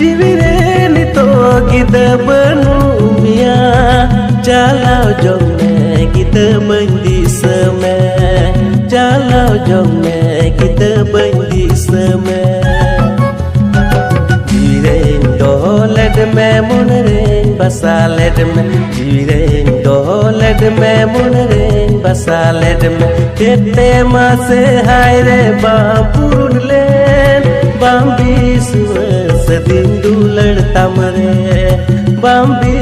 जीविरे नितो गिद बनुमिया जालाव जमने गिद बंदी समय जालाव जमने गिद बंदी समय जीविरे डोलड में मुनरे बसालड में जीविरे डोलड में मुनरे बसालड में केते मासे हायरे बापुर लेन बांबी सुवस दिंदू लड़ता मरे बांबी